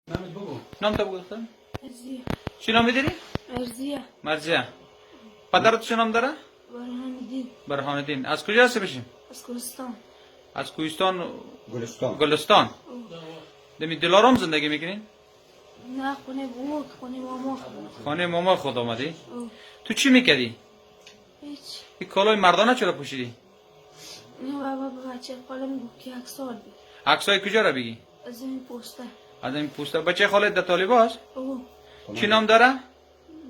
نام تا بگو دختر. مرزیه. چی نام میداری؟ مرزیه. مرزیه. پدرت چه نام داره؟ برهان‌الدین. برهان‌الدین. از کجا هستی بشیم؟ از کوهستان. از کوهستان گلستان. گلستان. دمی دلارام زندگی میکنین؟ نه خونه بود، خونه ماما خود. خانه ماما خود آمدی؟ او. تو چی میکردی؟ هیچ. این کالای مردانه چرا پوشیدی؟ نه بابا به بچه خالم گفت که 1 سال بود. عکسای کجا را بگی؟ از این پوسته. از این پوسته. بچه خالت در طالباست؟ او. چی نام داره؟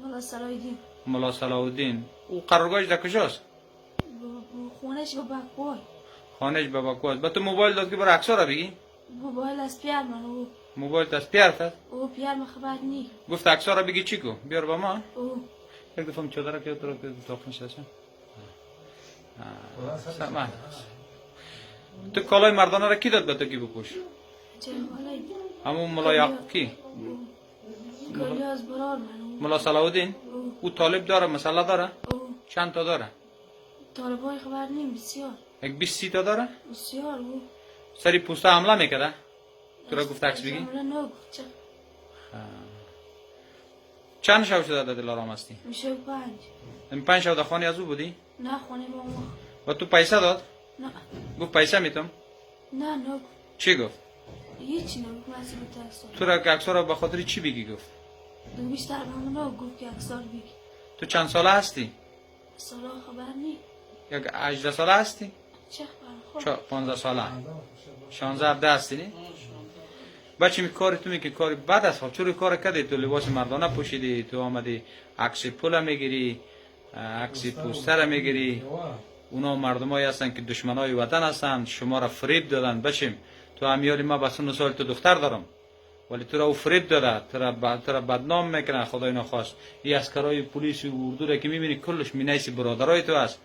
ملا سرایدین. ملا صلاح الدین. او قرارگاهش در کجاست؟ خونش به بکوای. خانهش به باکو. با تو موبایل داد که برای عکسا را بگی؟ موبایل از پیار من او. موبایل از پیرت است؟ او پیار من خبر نی. گفت عکسا را بگی چی کو؟ بیار با ما. او. یک دفعه چادر که تو رو که داخل نشسته. سلام. تو کالای مردانه را کی داد به تو کی بپوش؟ چه حالی؟ همون ملا یعقوب کی؟ کلی از برار من او. ملا صلاح الدین؟ او طالب داره، مسئله داره؟ او. چند تا داره؟ طالبای خبر نیم بسیار. یک 20 تا داره؟ بسیار او. سری پوسته حمله میکرده؟ تو را گفت عکس بگی؟ جمله نگفت چه. چند شب شده در دلارام هستی؟ میشه 5. این 5 شب در خانه از او بودی؟ نه خونه ماما. و تو پیسه داد؟ نه. گفت پیسه میتم؟ نه نگفت. چی گفت؟ هیچی نگفت. من از این تکسال. تو را عکسا را به خاطر چی بگی گفت؟ دو بیشتر به همون گفت که 1 سال بگی. تو چند ساله هستی؟ سالا خبر نی. یک 18 ساله هستی؟ چه خبر خود. 15 ساله 16 17 هستی نی؟ بچه می کاری تو میگی کاری بد است. چرا کار کردی؟ تو لباس مردانه پوشیدی، تو آمدی عکس پول میگیری، عکس پوستر میگیری. اونا مردمایی هستن که دشمنای وطن هستن، شما را فریب دادن. بچیم تو امیالی ما به سن سال تو دختر دارم، ولی تو را او فریب داده، تو را بدنام میکنن. خدای نخواست این اسکرای پلیس و اردو را که میبینی کلش مینیس برادرای تو است.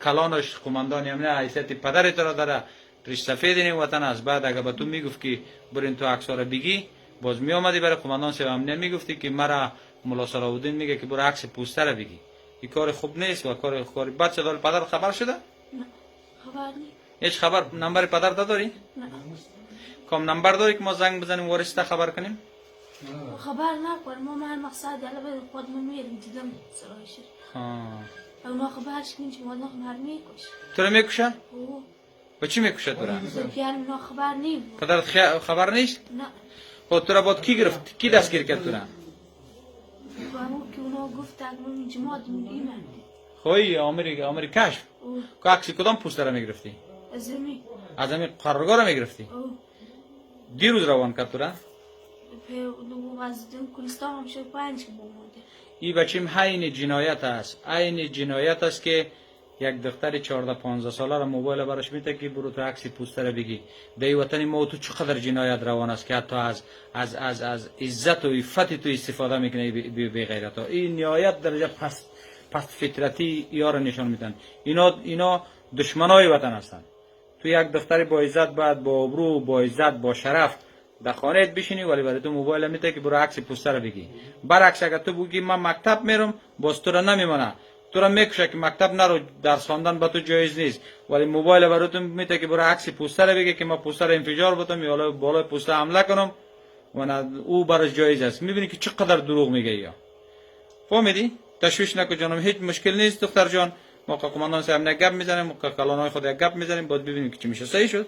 کلانش قماندان امنیت حیثیت پدر تو را داره، ریش سفید این وطن است. بعد اگه به تو میگفت که برین تو عکس را بگی، باز می آمدی برای قماندان صاحب امنیت میگفتی که مرا ملا صلاح الدین میگه که برو عکس پوستر بگی. این کار خوب نیست و کار بد شده. پدر خبر شده؟ نه خبر نی. هیچ خبر نمبر پدر داری؟ نه. کام نمبر داری که ما زنگ بزنیم وارث خبر کنیم؟ خبر نکن. ما من مقصد داره به خودمون میریم دیدم سرایش. اونا خبرش کنیم که ما خبر میکش. تو رو میکشه؟ او. با چی میکشه تو را؟ پیار اونا خبر نیم. پدرت خبر نیست؟ نه. خب تو را باید کی گرفت؟ کی دستگیر کرد تو را؟ با همون که اونا گفت اگرون جماعت میگیم. خوی آمریکاش او. که عکس کدام پوستر را میگرفتی؟ از می. از همین قرارگاه را میگرفتی؟ او. دیروز روان کرد تو را؟ از دن کلستان هم شد 5 که بوده. این بچیم حین جنایت است. عین جنایت است که یک دختر 14 15 ساله را موبایل برش میده که برو تو عکس پوستر بگی. در وطن ما تو چقدر جنایت روان است که حتی از عزت و عفت تو استفاده میکنه بی غیرت ها. این نهایت درجه پست فطرتی یار نشان میدن. اینا دشمنای وطن هستند. تو یک دختر با عزت بعد با ابرو با عزت با شرف در خانهت بشینی، ولی برای تو موبایل میده که برو عکس پوستر بگی. برعکس اگر تو بگی من مکتب میرم، باز تو را نمیمونه، تو را میکشه که مکتب نرو، درس خواندن به تو جایز نیست، ولی موبایل برای تو میده که برو عکس پوستر بگی که من پوستر انفجار بدم یا بالای پوستر حمله کنم و او براش جایز است. میبینی که چقدر دروغ میگه. یا فهمیدی؟ تشویش نکن جانم، هیچ مشکل نیست دختر جان. ما قماندان صاحب نه گپ میزنیم، کلانای خود گپ میزنیم، بعد ببینیم که چی میشه. صحیح شد؟